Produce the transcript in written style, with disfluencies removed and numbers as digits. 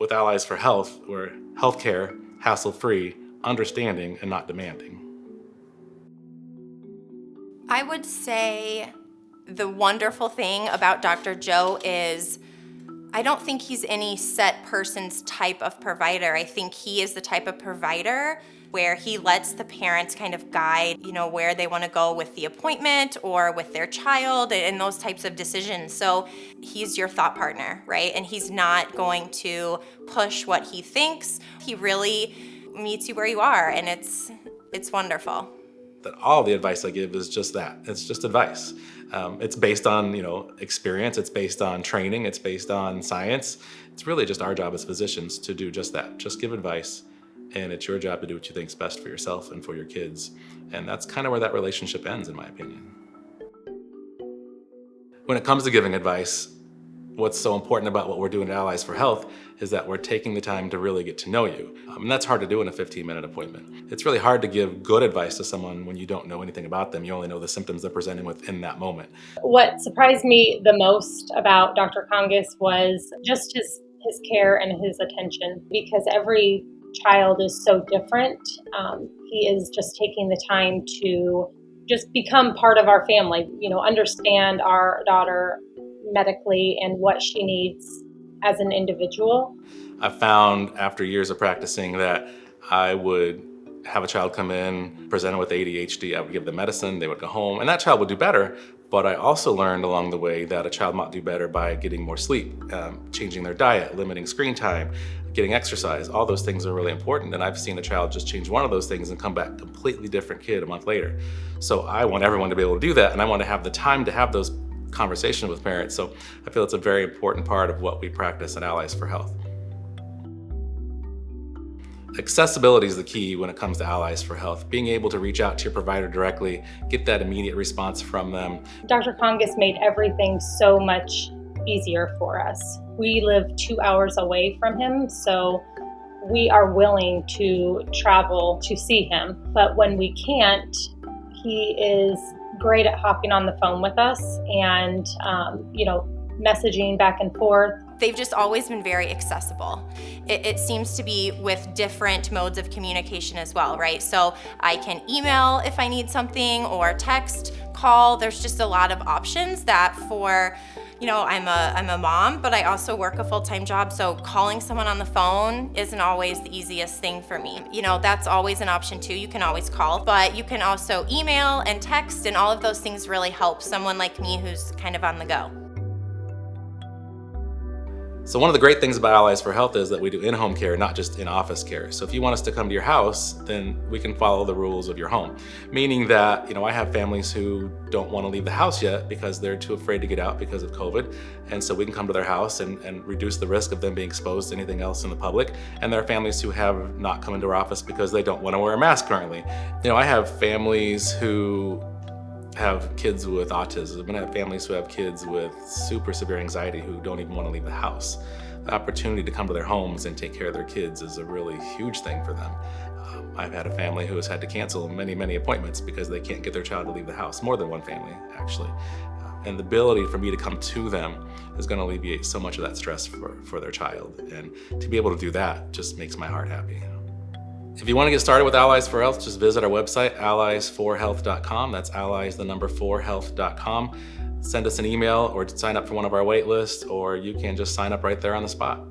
with Allies for Health, we're healthcare, hassle-free, understanding, and not demanding. I would say the wonderful thing about Dr. Joe is I don't think he's any set person's type of provider. I think he is the type of provider where he lets the parents kind of guide, where they want to go with the appointment or with their child and those types of decisions. So he's your thought partner, right? And he's not going to push what he thinks. He really meets you where you are, and it's wonderful. That all the advice I give is just that. It's just advice. It's based on, experience. It's based on training. It's based on science. It's really just our job as physicians to do just that. Just give advice, and it's your job to do what you think is best for yourself and for your kids. And that's kind of where that relationship ends, in my opinion. When it comes to giving advice, what's so important about what we're doing at Allies for Health is that we're taking the time to really get to know you. And that's hard to do in a 15-minute appointment. It's really hard to give good advice to someone when you don't know anything about them. You only know the symptoms they're presenting with in that moment. What surprised me the most about Dr. Cangas was just his care and his attention, because every child is so different. He is just taking the time to just become part of our family, understand our daughter medically and what she needs as an individual. I found after years of practicing that I would have a child come in, presented with ADHD, I would give them medicine, they would go home, and that child would do better. But I also learned along the way that a child might do better by getting more sleep, changing their diet, limiting screen time, getting exercise. All those things are really important, and I've seen a child just change one of those things and come back a completely different kid a month later. So I want everyone to be able to do that, and I want to have the time to have those conversations with parents. So I feel it's a very important part of what we practice at Allies for Health. Accessibility is the key when it comes to Allies for Health. Being able to reach out to your provider directly, get that immediate response from them. Dr. Cangas made everything so much easier for us. We live 2 hours away from him, so we are willing to travel to see him. But when we can't, he is great at hopping on the phone with us and, messaging back and forth. They've just always been very accessible. It seems to be with different modes of communication as well, right? So I can email if I need something, or text, call. There's just a lot of options that for, I'm a mom, but I also work a full-time job, so calling someone on the phone isn't always the easiest thing for me. That's always an option too. You can always call, but you can also email and text, and all of those things really help someone like me who's kind of on the go. So one of the great things about Allies for Health is that we do in-home care, not just in-office care. So if you want us to come to your house, then we can follow the rules of your home. Meaning that, I have families who don't want to leave the house yet because they're too afraid to get out because of COVID. And so we can come to their house and reduce the risk of them being exposed to anything else in the public. And there are families who have not come into our office because they don't want to wear a mask currently. I have families who have kids with autism, and I have families who have kids with super severe anxiety who don't even want to leave the house. The opportunity to come to their homes and take care of their kids is a really huge thing for them. I've had a family who has had to cancel many, many appointments because they can't get their child to leave the house, more than one family, actually. And the ability for me to come to them is going to alleviate so much of that stress for their child. And to be able to do that just makes my heart happy. If you want to get started with Allies for Health, just visit our website, Allies4Health.com. That's Allies4Health.com. Send us an email or sign up for one of our wait lists, or you can just sign up right there on the spot.